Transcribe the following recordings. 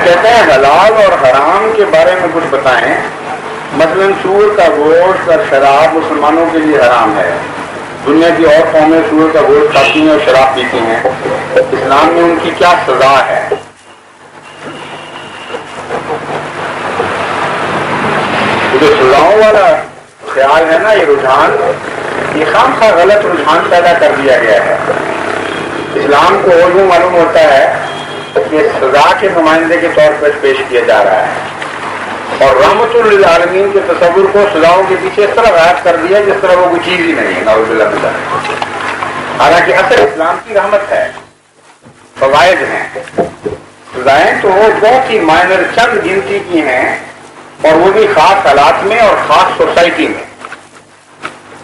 کہتے ہیں حلال اور حرام کے بارے میں کچھ بتائیں. مثلاً سور کا گوشت اور شراب مسلمانوں کے لیے حرام ہے. دنیا کی اور قومیں سور کا گوشت کھاتی ہیں اور شراب پیتی ہیں. اسلام میں ان کی کیا سزا ہے؟ جو سزاؤں والا خیال ہے نا، یہ رجحان، یہ خامخواہ غلط رجحان پیدا کر دیا گیا ہے. اسلام کو یوں معلوم ہوتا ہے کہ سزا کے نمائندے کے طور پر پیش کیا جا رہا ہے، اور رحمت للعالمین کے تصور کو سزاؤں کے پیچھے اس طرح غائب کر دیا جس طرح وہ کوئی چیز ہی نہیں ہے. نعوذ باللہ من ذالک. حالانکہ اصل اسلام کی رحمت ہے، فوائد ہیں. سزائیں تو بہت ہی مائنر چند گنتی کی ہیں، اور وہ بھی خاص حالات میں اور خاص سوسائٹی میں.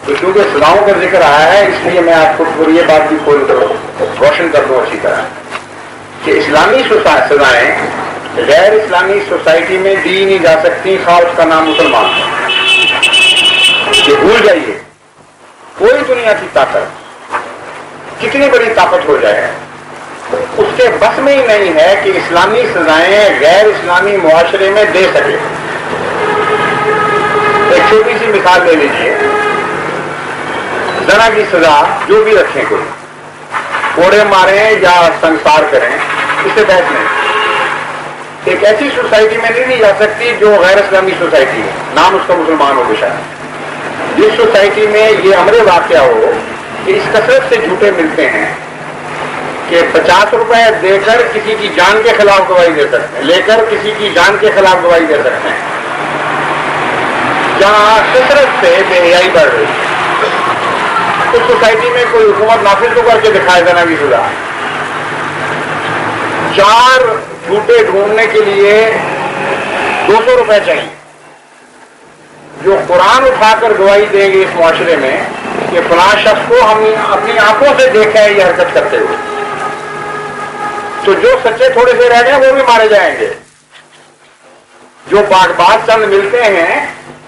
تو کیونکہ سزاؤں کا ذکر آیا ہے، اس لیے میں آپ کو یہ بات بھی کھول کر روشن کر دوں اچھی طرح کہ اسلامی سزائیں غیر اسلامی سوسائٹی میں دی نہیں جا سکتی، خاص اس کا نام مسلمان ہے. یہ بھول جائیے، کوئی دنیا کی طاقت کتنی بڑی طاقت ہو جائے اس کے بس میں ہی نہیں ہے کہ اسلامی سزائیں غیر اسلامی معاشرے میں دے سکے. ایک چھوٹی سی مثال لے لیجیے. زنا کی سزا جو بھی رکھیں، کوئی کوڑے ماریں یا سنسار کریں، اس سے بحث نہیں. ایک ایسی سوسائٹی میں نہیں دی جا سکتی جو غیر اسلامی سوسائٹی ہے، نام اس کا مسلمان ہو بشا. جس سوسائٹی میں یہ امر واقعہ ہو کہ اس کثرت سے جھوٹے ملتے ہیں کہ 50 روپے دے کر کسی کی جان کے خلاف گواہی دے سکتے ہیں، لے کر کسی کی جان کے خلاف گواہی دے سکتے ہیں. جہاں کثرت سے بے حیائی بڑھ رہی ہے، اس سوسائٹی میں کوئی حکومت نافذ تو کر کے دکھائے دینا کی سزا. 4 جھوٹے ڈھونڈنے کے لیے 200 روپے چاہیے. جو قرآن اٹھا کر گواہی دے گی اس معاشرے میں کہ فلاں شخص کو ہم اپنی آنکھوں سے دیکھا ہے یہ حرکت کرتے ہوئے، تو جو سچے تھوڑے سے رہ گئے وہ بھی مارے جائیں گے. جو باغ چند ملتے ہیں،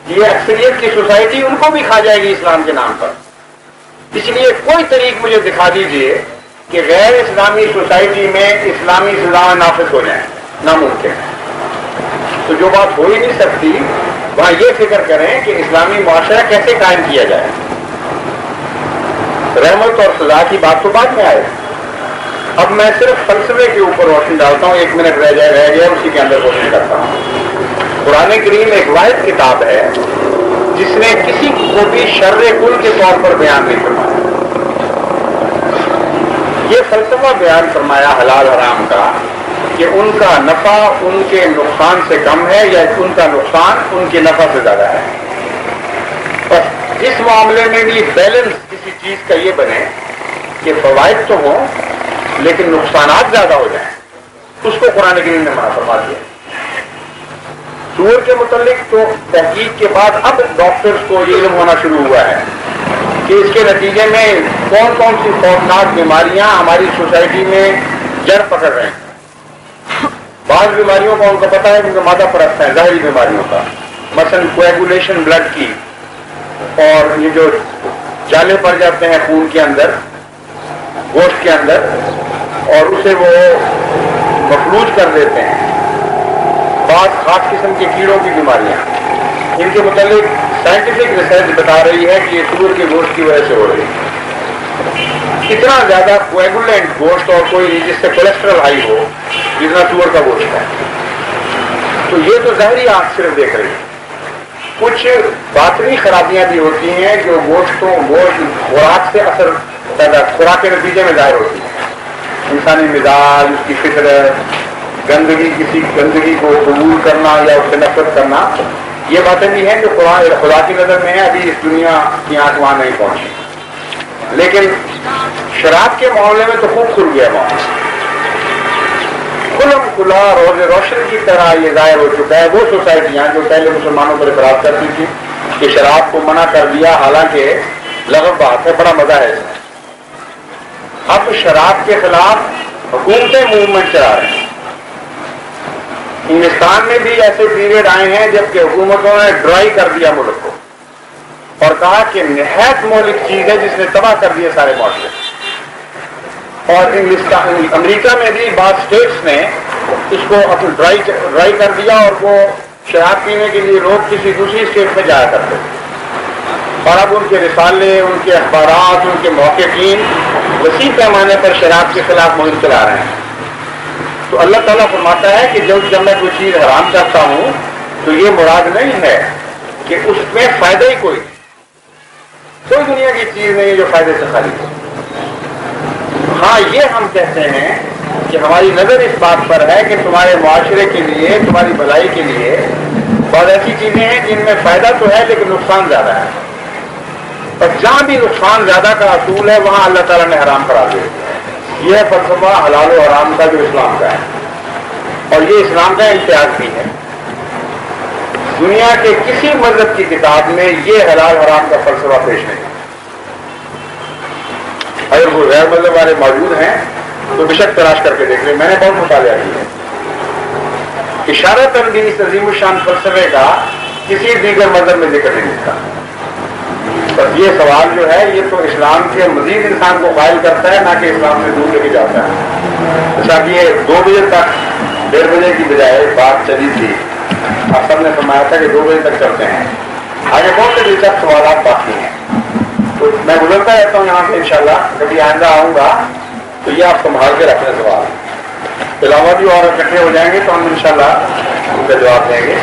یہ اکثریت کی سوسائٹی ان کو بھی کھا جائے گی اسلام کے نام پر. اس لیے کوئی طریق مجھے دکھا دیجئے کہ غیر اسلامی سوسائٹی میں اسلامی سزائیں نافذ ہو جائیں، ناممکن ہے. تو جو بات ہو ہی نہیں سکتی، وہاں یہ فکر کریں کہ اسلامی معاشرہ کیسے قائم کیا جائے. رحمت اور سزا کی بات تو بعد میں آئے. اب میں صرف فلسفے کے اوپر روشنی ڈالتا ہوں. 1 منٹ رہ گیا اسی کے اندر روشنی کرتا ہوں. قرآن کریم ایک واحد کتاب ہے جس نے کسی کو بھی شر کل کے طور پر بیان نہیں فرمایا. یہ فلسفہ بیان فرمایا حلال حرام کا کہ ان کا نفع ان کے نقصان سے کم ہے یا ان کا نقصان ان کے نفع سے زیادہ ہے. بس اس معاملے میں بھی بیلنس کسی چیز کا یہ بنے کہ فوائد تو ہوں لیکن نقصانات زیادہ ہو جائیں، اس کو قرآن کریم نے منع فرما دیا. سور کے متعلق تو تحقیق کے بعد اب ڈاکٹرز کو یہ علم ہونا شروع ہوا ہے کہ اس کے نتیجے میں کون کون سی خوفناک بیماریاں ہماری سوسائٹی میں جڑ پکڑ رہے ہیں. بعض بیماریوں کا ان کو پتا ہے کیونکہ مادہ پرست ہیں، ظاہری بیماریوں کا، مثلا کویگولیشن بلڈ کی، اور یہ جو جالے پڑ جاتے ہیں خون کے اندر، گوشت کے اندر، اور اسے وہ مفلوج کر دیتے ہیں. بعض خاص قسم کے کیڑوں کی بیماریاں، ان کے متعلق سائنٹیفک ریسرچ بتا رہی ہے کہ یہ سور کے گوشت کی وجہ سے ہو رہی ہے. اتنا زیادہ کویگولینٹ گوشت اور کوئی نہیں جس سے کولیسٹرول ہائی ہو جتنا سور کا گوشت ہے. تو یہ تو ظاہری آنکھ صرف دیکھ رہی ہے. کچھ باطنی خرابیاں بھی ہوتی ہیں جو گوشت خوراک سے اثر پیدا، خوراک کے نتیجے میں ظاہر ہوتی ہے. انسانی مزاج، اس کی فطرت، گندگی، کسی گندگی کو قبول کرنا یا اس سے نفرت کرنا، یہ باتیں بھی ہیں جو خدا کی نظر میں ہیں. ابھی اس دنیا کی آنکھ وہاں نہیں پہنچی. لیکن شراب کے معاملے میں تو خوب کھل گیا معاملہ، کھلم کھلا روز روشن کی طرح یہ ظاہر ہو چکا ہے. وہ سوسائٹیاں جو پہلے مسلمانوں پر اعتراض کرتی تھی کہ شراب کو منع کر دیا، حالانکہ لغو بات ہے، بڑا مزہ ہے اس میں. اب شراب کے خلاف حکومتیں موومنٹ چلا رہے ہیں. ہندوستان میں بھی ایسے پیریڈ آئے ہیں جبکہ حکومتوں نے ڈرائی کر دیا ملک کو اور کہا کہ نہایت مہلک چیز ہے جس نے تباہ کر دیے سارے معاشرے. اور امریکہ میں بھی بعض اسٹیٹس نے اس کو اپنے ڈرائی کر دیا اور وہ شراب پینے کے لیے لوگ کسی دوسری اسٹیٹ میں جایا کرتے اور اب ان کے رسالے، ان کے اخبارات، ان کے موقعین وسیع پیمانے پر شراب کے خلاف مہم چلا رہے ہیں۔ تو اللہ تعالیٰ فرماتا ہے کہ جب میں کوئی چیز حرام کرتا ہوں تو یہ مراد نہیں ہے کہ اس میں فائدہ ہی کوئی دنیا کی چیز نہیں ہے جو فائدے سے خالی ہو۔ ہاں یہ ہم کہتے ہیں کہ ہماری نظر اس بات پر ہے کہ تمہارے معاشرے کے لیے، تمہاری بھلائی کے لیے بہت ایسی چیزیں ہیں جن میں فائدہ تو ہے لیکن نقصان زیادہ ہے، اور جہاں بھی نقصان زیادہ کا اصول ہے وہاں اللہ تعالیٰ نے حرام کرا دیا۔ یہ ہے فلسفہ حلال و حرام کا جو اسلام کا ہے، اور یہ اسلام کا امتیاز بھی ہے۔ دنیا کے کسی مذہب کی کتاب میں یہ حلال حرام کا فلسفہ پیش نہیں۔ اگر وہ غیر مذہب والے موجود ہیں تو بے شک تلاش کر کے دیکھ لیں، میں نے بہت مطالعہ کیا ہے۔ اشارتاً بھی اس عظیم الشان فلسفے کا کسی دیگر مذہب میں ذکر نہیں ملتا۔ بس یہ سوال جو ہے یہ تو اسلام کے مزید انسان کو قائل کرتا ہے، نہ کہ اسلام سے دور لے کے جاتا ہے۔ جیسا کہ یہ 2 بجے تک 1:30 بجے کی بجائے بات چلی تھی، آپ سب نے فرمایا تھا کہ 2 بجے تک چلتے ہیں، آگے بہت سے دلچسپ سوالات باقی ہیں، تو میں گزرتا رہتا ہوں یہاں سے انشاءاللہ۔ کبھی آئندہ آؤں گا تو یہ آپ سنبھال کے رکھنے سوال، علاوہ بھی اور اکٹھے ہو جائیں گے تو ہم انشاءاللہ ان کا جواب دیں گے۔